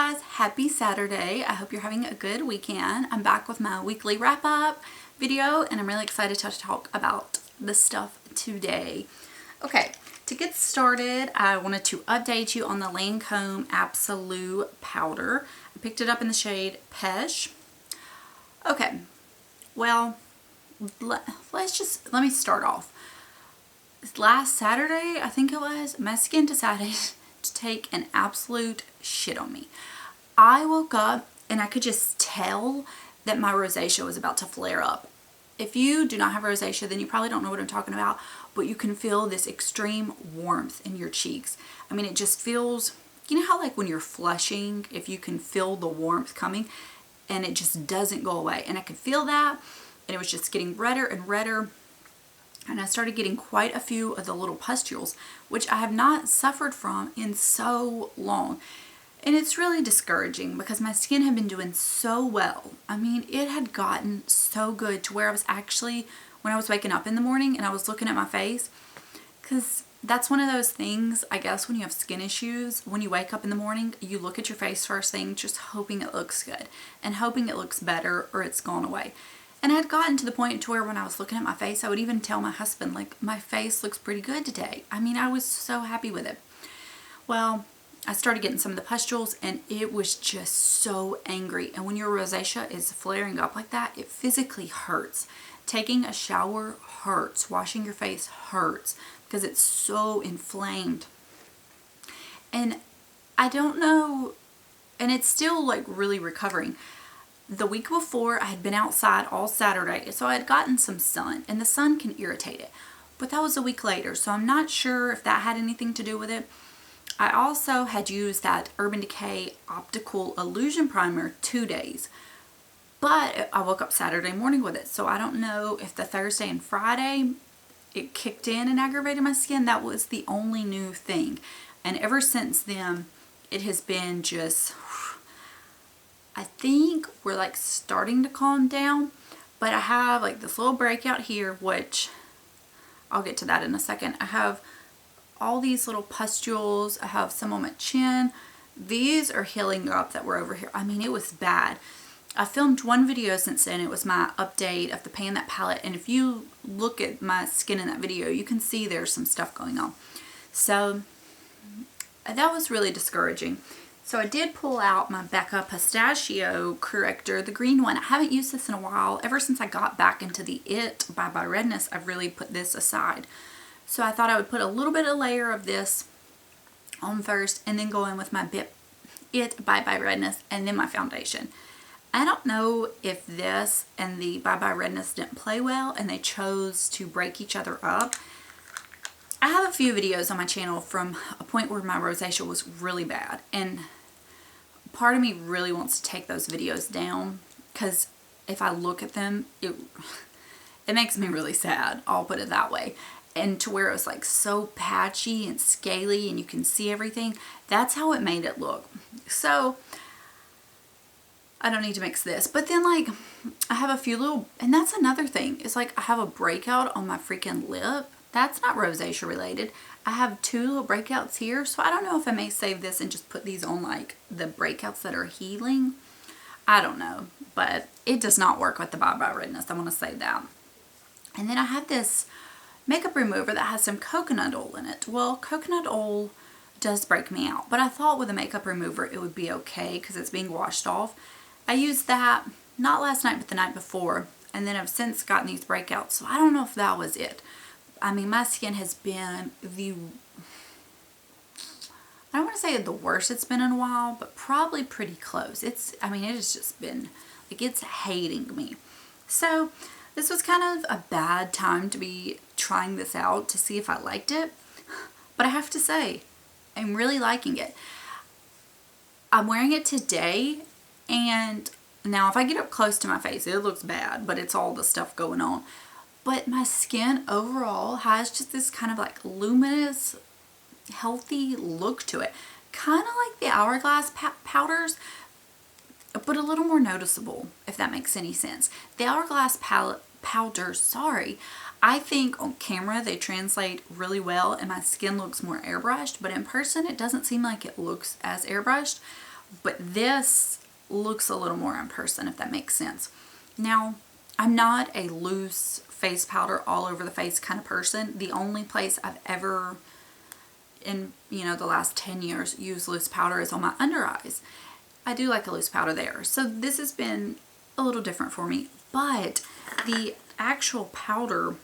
guys, happy Saturday. I hope you're having a good weekend. I'm back with my weekly wrap-up video and I'm really excited to talk about this stuff today. Okay, to get started, I wanted to update you on the Lancome Absolute Powder. I picked it up in the shade Pesh. Okay, well, let me start off. Last Saturday, I think it was, my skin decided to take an absolute shit on me. I woke up and I could just tell that my rosacea was about to flare up. If you do not have rosacea, then you probably don't know what I'm talking about, but you can feel this extreme warmth in your cheeks. I mean, it just feels, you know how like when you're flushing, if you can feel the warmth coming and it just doesn't go away. And I could feel that and it was just getting redder and redder. And I started getting quite a few of the little pustules, which I have not suffered from in so long. And it's really discouraging because my skin had been doing so well. I mean, it had gotten so good to where I was actually, when I was waking up in the morning and I was looking at my face, because that's one of those things, I guess, when you have skin issues, when you wake up in the morning, you look at your face first thing, just hoping it looks good and hoping it looks better or it's gone away. And I had gotten to the point to where when I was looking at my face, I would even tell my husband, like, my face looks pretty good today. I mean, I was so happy with it. Well, I started getting some of the pustules and it was just so angry. And when your rosacea is flaring up like that, it physically hurts. Taking a shower hurts. Washing your face hurts because it's so inflamed. And I don't know, and it's still like really recovering. The week before, I had been outside all Saturday, so I had gotten some sun, and the sun can irritate it. But that was a week later, so I'm not sure if that had anything to do with it. I also had used that Urban Decay Optical Illusion Primer 2 days, but I woke up Saturday morning with it, so I don't know if the Thursday and Friday it kicked in and aggravated my skin. That was the only new thing, and ever since then, it has been just... I think we're like starting to calm down, but I have like this little breakout here, which I'll get to that in a second. I have all these little pustules. I have some on my chin. These are healing up that were over here. I mean, it was bad. I filmed one video since then. It was my update of the Pan That palette. And if you look at my skin in that video, you can see there's some stuff going on. So that was really discouraging. So I did pull out my Becca Pistachio Corrector, the green one. I haven't used this in a while. Ever since I got back into the It by Redness, I've really put this aside. So I thought I would put a little bit of layer of this on first and then go in with my It by Redness and then my foundation. I don't know if this and the By Redness didn't play well and they chose to break each other up. I have a few videos on my channel from a point where my rosacea was really bad, and part of me really wants to take those videos down because if I look at them, it makes me really sad. I'll put it that way. And to where it was like so patchy and scaly and you can see everything, that's how it made it look. So I don't need to mix this, but then like I have a few little, and that's another thing. It's like I have a breakout on my freaking lip. That's not rosacea related. I have 2 little breakouts here, so I don't know if I may save this and just put these on like the breakouts that are healing. I don't know, but it does not work with the By Redness. I want to say that. And then I have this makeup remover that has some coconut oil in it. Well, coconut oil does break me out, but I thought with a makeup remover it would be okay because it's being washed off. I used that not last night but the night before, and then I've since gotten these breakouts, so I don't know if that was it. I mean, my skin has been I don't want to say the worst it's been in a while, but probably pretty close. I mean, it has just been, like, it's hating me. So, this was kind of a bad time to be trying this out to see if I liked it. But I have to say, I'm really liking it. I'm wearing it today, and now if I get up close to my face, it looks bad, but it's all the stuff going on. But my skin overall has just this kind of like luminous, healthy look to it. Kind of like the Hourglass powders, but a little more noticeable, if that makes any sense. The Hourglass powders, sorry, I think on camera they translate really well and my skin looks more airbrushed, but in person it doesn't seem like it looks as airbrushed. but this looks a little more in person, if that makes sense. Now, I'm not a loose face powder all over the face kind of person. The only place I've ever in, you know, the last 10 years used loose powder is on my under eyes. I do like a loose powder there. So this has been a little different for me, but the actual powder,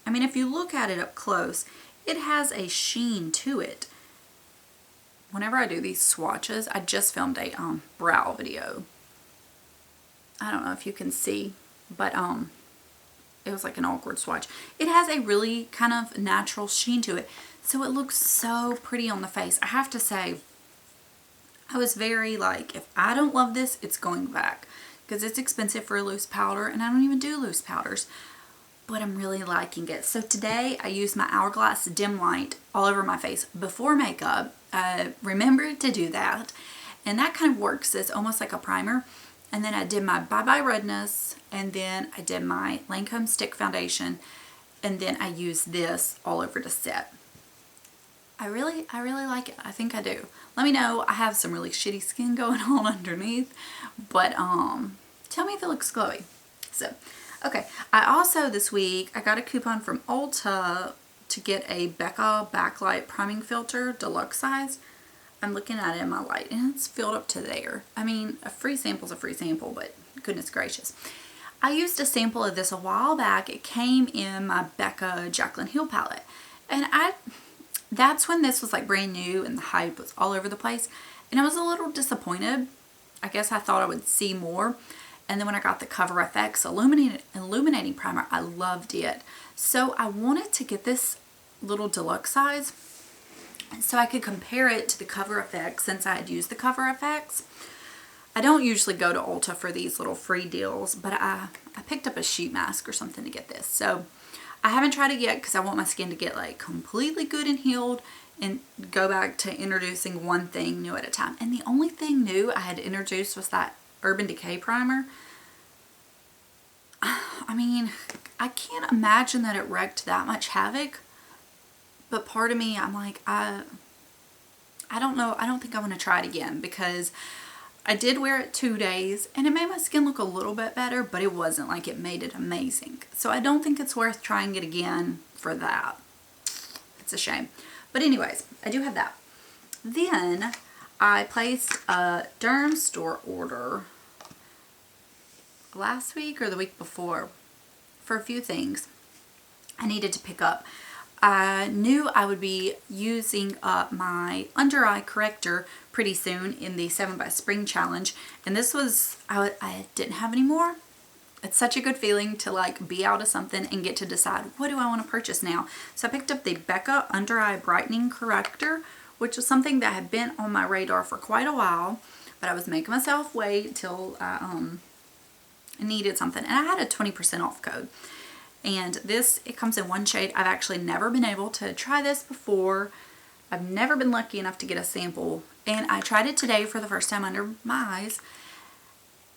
I mean, if you look at it up close, it has a sheen to it. Whenever I do these swatches, I just filmed a brow video. I don't know if you can see, but it was like an awkward swatch. It has a really kind of natural sheen to it, so it looks so pretty on the face. I have to say, I was very like, if I don't love this, it's going back, because it's expensive for a loose powder, and I don't even do loose powders, but I'm really liking it. So today I used my Hourglass Dim Light all over my face before makeup. Remember to do that, and that kind of works as almost like a primer. And then I did my Bye Bye Redness, and then I did my Lancome Stick Foundation, and then I used this all over to set. I really like it. I think I do. Let me know. I have some really shitty skin going on underneath, but tell me if it looks glowy. So, okay. I also this week I got a coupon from Ulta to get a Becca Backlight Priming Filter deluxe size. I'm looking at it in my light, and it's filled up to there. I mean, a free sample's a free sample, but goodness gracious. I used a sample of this a while back. It came in my Becca Jaclyn Hill palette, and that's when this was like brand new and the hype was all over the place, and I was a little disappointed. I guess I thought I would see more, and then when I got the Cover FX Illuminating Primer, I loved it. So I wanted to get this little deluxe size so I could compare it to the Cover FX, since I had used the Cover FX. I don't usually go to Ulta for these little free deals, but I picked up a sheet mask or something to get this. So I haven't tried it yet because I want my skin to get like completely good and healed and go back to introducing one thing new at a time. And the only thing new I had introduced was that Urban Decay primer. I mean, I can't imagine that it wreaked that much havoc. But part of me, I'm like, I don't know. I don't think I want to try it again, because I did wear it 2 days and it made my skin look a little bit better, but it wasn't like it made it amazing. So I don't think it's worth trying it again for that. It's a shame. But anyways, I do have that. Then I placed a Derm Store order last week or the week before for a few things I needed to pick up. I knew I would be using up my under eye corrector pretty soon in the 7 by Spring challenge, and this was, I didn't have any more. It's such a good feeling to like be out of something and get to decide, what do I want to purchase now? So I picked up the Becca Under Eye Brightening Corrector, which was something that had been on my radar for quite a while, but I was making myself wait till I needed something, and I had a 20% off code. And this, it comes in one shade. I've actually never been able to try this before. I've never been lucky enough to get a sample, and I tried it today for the first time under my eyes,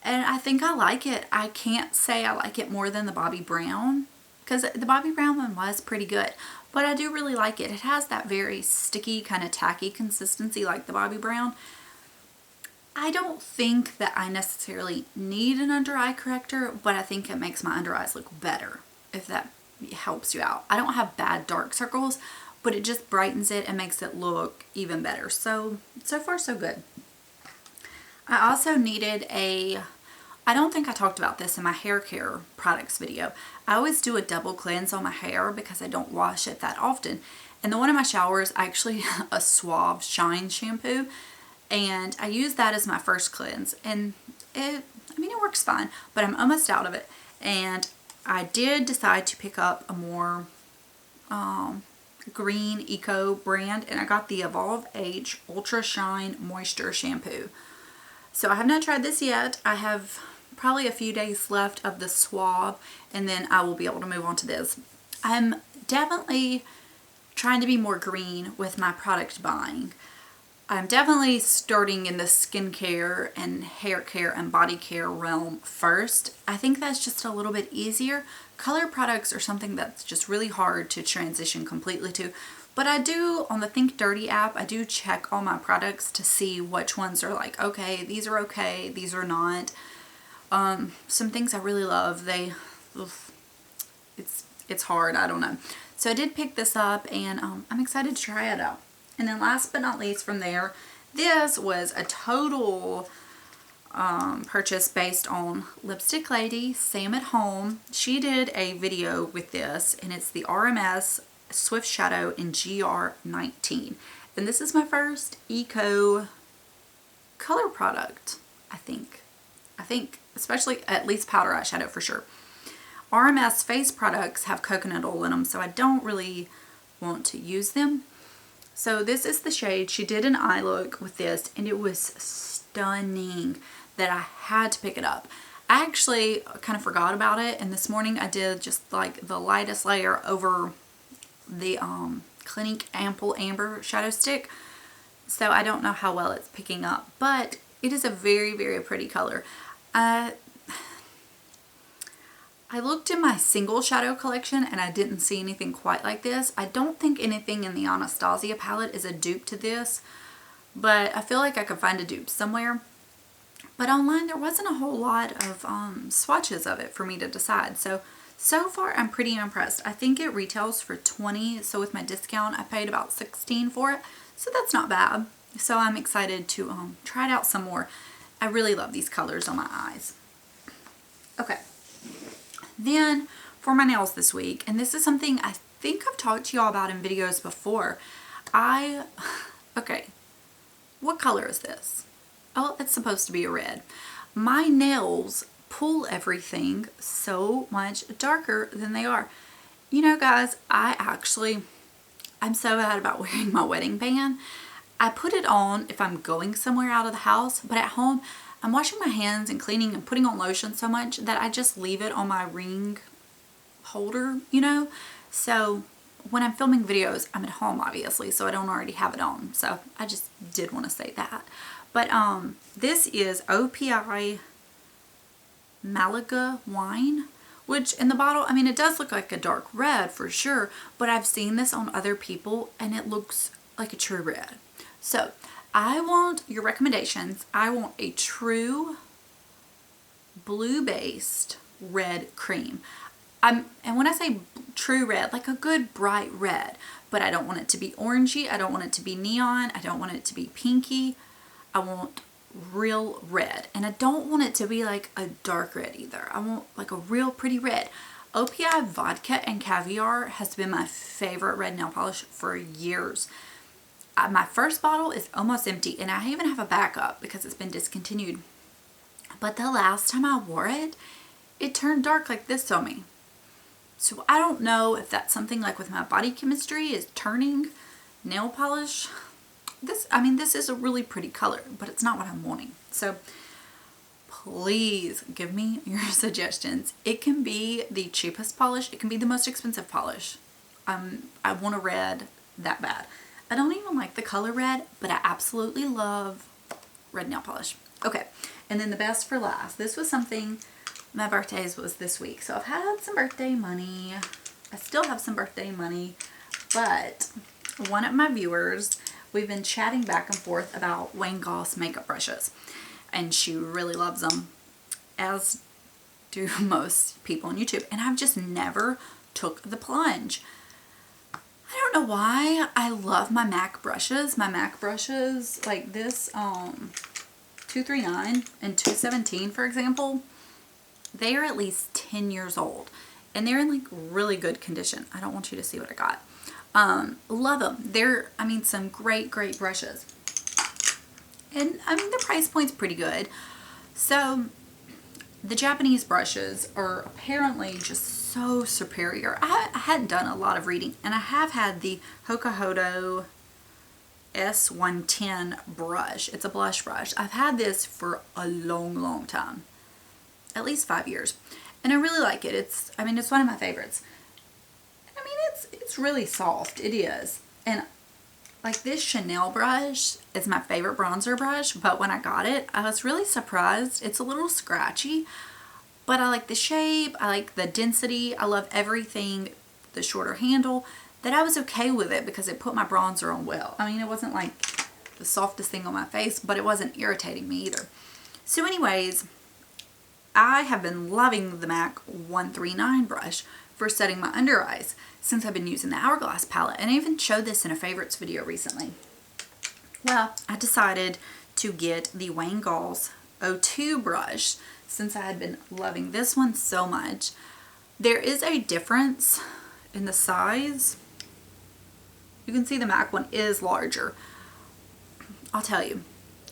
and I think I like it. I can't say I like it more than the Bobbi Brown, because the Bobbi Brown one was pretty good, but I do really like it. It has that very sticky, kind of tacky consistency like the Bobbi Brown. I don't think that I necessarily need an under eye corrector, but I think it makes my under eyes look better, if that helps you out. I don't have bad dark circles, but it just brightens it and makes it look even better. So far so good. I also needed I don't think I talked about this in my hair care products video. I always do a double cleanse on my hair because I don't wash it that often. And the one in my shower is actually a Suave Shine shampoo, and I use that as my first cleanse, and it works fine, but I'm almost out of it. And I did decide to pick up a more green eco brand, and I got the Evolve H Ultra Shine Moisture Shampoo. So I have not tried this yet. I have probably a few days left of the Suave, and then I will be able to move on to this. I'm definitely trying to be more green with my product buying. I'm definitely starting in the skincare and hair care and body care realm first. I think that's just a little bit easier. Color products are something that's just really hard to transition completely to. But I do, on the Think Dirty app, I do check all my products to see which ones are like, okay, these are not. Some things I really love, it's hard, I don't know. So I did pick this up, and I'm excited to try it out. And then last but not least from there, this was a total purchase based on Lipstick Lady, Sam at Home. She did a video with this, and it's the RMS Swift Shadow in GR19. And this is my first eco color product, I think, especially at least powder eyeshadow for sure. RMS face products have coconut oil in them, so I don't really want to use them. So this is the shade. She did an eye look with this, and it was stunning that I had to pick it up. I actually kind of forgot about it, and this morning I did just like the lightest layer over the Clinique Ample Amber shadow stick. So I don't know how well it's picking up, but it is a very, very pretty color. I looked in my single shadow collection and I didn't see anything quite like this. I don't think anything in the Anastasia palette is a dupe to this, but I feel like I could find a dupe somewhere. But online there wasn't a whole lot of swatches of it for me to decide. So far I'm pretty impressed. I think it retails for $20, so with my discount I paid about $16 for it. So that's not bad. So I'm excited to try it out some more. I really love these colors on my eyes. Okay. Then for my nails this week, and this is something I think I've talked to y'all about in videos before. Okay, what color is this? Oh, it's supposed to be a red. My nails pull everything so much darker than they are. You know, guys, I'm so bad about wearing my wedding band. I put it on if I'm going somewhere out of the house, but at home I'm washing my hands and cleaning and putting on lotion so much that I just leave it on my ring holder, you know? So when I'm filming videos, I'm at home obviously, so I don't already have it on. So I just did want to say that. But this is OPI Malaga wine, which in the bottle, I mean, it does look like a dark red for sure, but I've seen this on other people and it looks like a true red. So I want your recommendations. I want a true blue-based red cream. And when I say true red, like a good bright red, but I don't want it to be orangey. I don't want it to be neon. I don't want it to be pinky. I want real red. And I don't want it to be like a dark red either. I want like a real pretty red. OPI Vodka and Caviar has been my favorite red nail polish for years. My first bottle is almost empty, and I even have a backup because it's been discontinued. But the last time I wore it, it turned dark like this on me. So I don't know if that's something like with my body chemistry is turning nail polish. This is a really pretty color, but it's not what I'm wanting. So please give me your suggestions. It can be the cheapest polish. It can be the most expensive polish. I want a red that bad. I don't even like the color red, but I absolutely love red nail polish. Okay, and then the best for last. This was something, my birthdays was this week, so I've had some birthday money. I still have some birthday money, but one of my viewers, we've been chatting back and forth about Wayne Goss makeup brushes, and she really loves them, as do most people on YouTube, and I've just never took the plunge. I don't know why. I love my MAC brushes. My MAC brushes, like this 239 and 217, for example, they are at least 10 years old. And they're in like really good condition. I don't want you to see what I got. Love them. They're, some great brushes. And, the price point's pretty good. So, the Japanese brushes are apparently just so superior. I hadn't done a lot of reading, and I have had the Hokuhodo S110 brush. It's a blush brush. I've had this for a long time, at least 5 years, and I really like it. It's one of my favorites. It's really soft. It is. And like this Chanel brush is my favorite bronzer brush, but when I got it, I was really surprised. It's a little scratchy, but I like the shape. I like the density. I love everything. The shorter handle. that I was okay with it because it put my bronzer on well. I mean, it wasn't like the softest thing on my face, but it wasn't irritating me either. So anyways, I have been loving the MAC 139 brush for setting my under eyes since I've been using the Hourglass palette. And I even showed this in a favorites video recently. Well, I decided to get the Wayne Gall's 02 brush since I had been loving this one so much. There is a difference in the size. You can see the MAC one is larger. I'll tell you,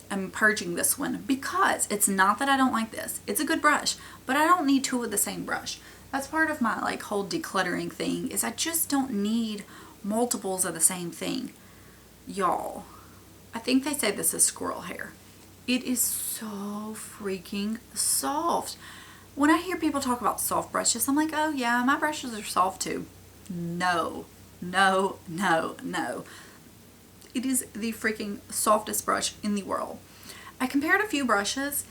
I'm purging this one because it's not that I don't like this. It's a good brush, but I don't need two of the same brush. That's part of my like whole decluttering thing, is I just don't need multiples of the same thing. Y'all, I think they say this is squirrel hair. It is so freaking soft. When I hear people talk about soft brushes, I'm like, oh yeah, my brushes are soft too. No, no, no, no. It is the freaking softest brush in the world. I compared a few brushes,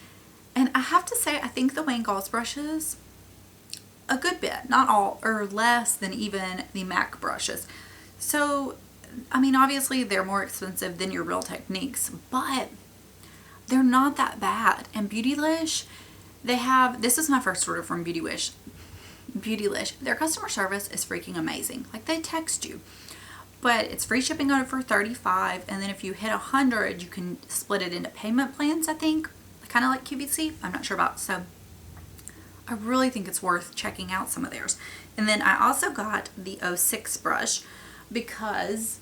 and I have to say, I think the Wayne Gall's brushes, a good bit, not all, or less than even the MAC brushes. So, I mean, obviously they're more expensive than your Real Techniques, but they're not that bad. And Beautylish, they have, this is my first order from Beautylish. Their customer service is freaking amazing. Like, they text you. But it's free shipping over $35, and then if you hit 100, you can split it into payment plans, I think. Kind of like QVC. I'm not sure about. So I really think it's worth checking out some of theirs. And then I also got the 06 brush because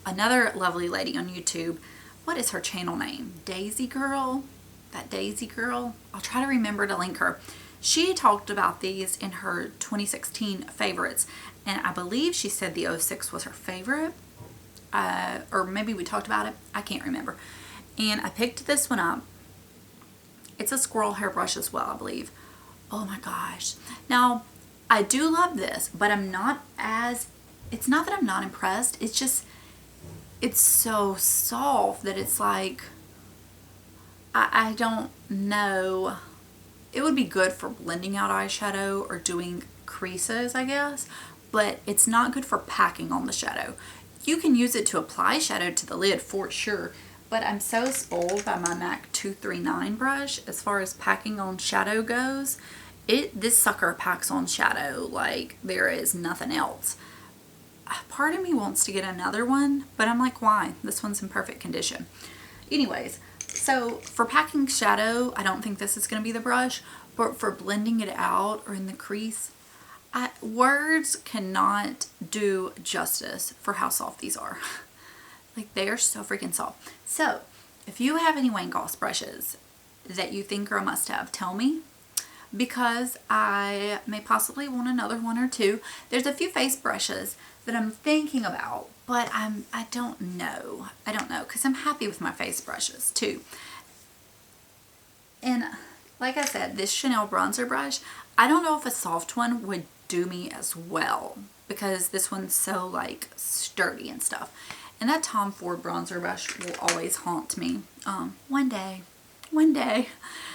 another lovely lady on YouTube, what is her channel name? Daisy Girl? That Daisy Girl? I'll try to remember to link her. She talked about these in her 2016 favorites, and I believe she said the 06 was her favorite, or maybe we talked about it. I can't remember. And I picked this one up. It's a squirrel hair brush as well, I believe. Oh my gosh. Now, I do love this, but I'm not as, it's not that I'm not impressed. It's just, it's so soft that it's like, I don't know. It would be good for blending out eyeshadow or doing creases, I guess, but it's not good for packing on the shadow. You can use it to apply shadow to the lid for sure, but I'm so spoiled by my MAC 239 brush as far as packing on shadow goes. This sucker packs on shadow like there is nothing else. Part of me wants to get another one, but I'm like, why? This one's in perfect condition. Anyways, so for packing shadow, I don't think this is going to be the brush, but for blending it out or in the crease, words cannot do justice for how soft these are. Like, they are so freaking soft. So if you have any Wayne Gall's brushes that you think are a must-have, tell me, because I may possibly want another one or two. There's a few face brushes that I'm thinking about, but I don't know. I don't know, because I'm happy with my face brushes too. And like I said, this Chanel bronzer brush, I don't know if a soft one would do me as well, because this one's so like sturdy and stuff. And that Tom Ford bronzer brush will always haunt me. One day.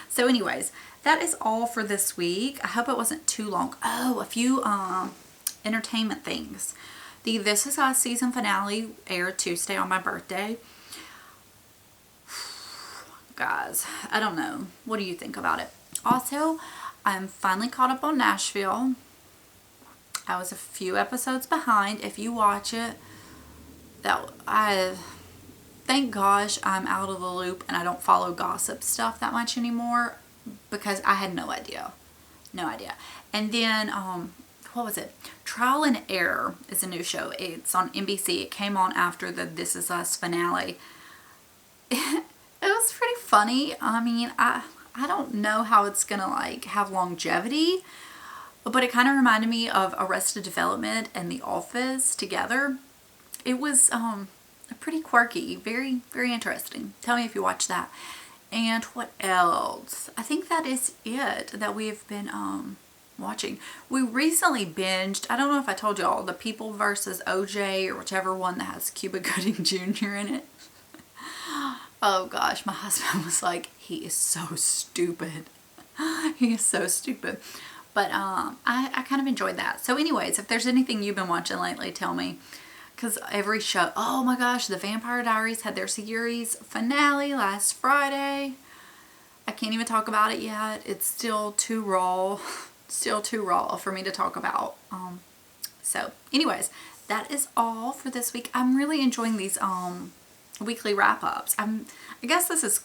So anyways, that is all for this week. I hope it wasn't too long. Oh, a few entertainment things. The This Is Us season finale aired Tuesday on my birthday. Guys, I don't know. What do you think about it? Also, I'm finally caught up on Nashville. I was a few episodes behind. If you watch it, thank gosh I'm out of the loop and I don't follow gossip stuff that much anymore, because I had no idea. And then what was it? Trial and Error is a new show. It's on NBC. It came on after the This Is Us finale. It was pretty funny. I mean, I don't know how it's gonna like have longevity, but it kind of reminded me of Arrested Development and The Office together. It was pretty quirky, very, very interesting. Tell me if you watch that. And what else? I think that is it that we've been watching. We recently binged, I don't know if I told y'all, The People versus OJ, or whichever one that has Cuba Gooding Jr. in it. Oh gosh, my husband was like, he is so stupid. He is so stupid. But I kind of enjoyed that. So anyways, if there's anything you've been watching lately, tell me. Because every show, oh my gosh, the Vampire Diaries had their series finale last Friday. I can't even talk about it yet. It's still too raw. Still too raw for me to talk about. So anyways, that is all for this week. I'm really enjoying these weekly wrap-ups. I guess this is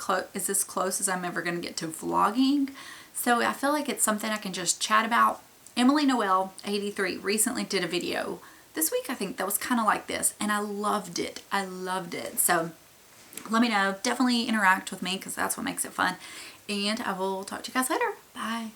as close as I'm ever going to get to vlogging. So I feel like it's something I can just chat about. Emily Noel 83 recently did a video this week, I think, that was kind of like this, and I loved it. I loved it. So let me know. Definitely interact with me because that's what makes it fun. And I will talk to you guys later. Bye.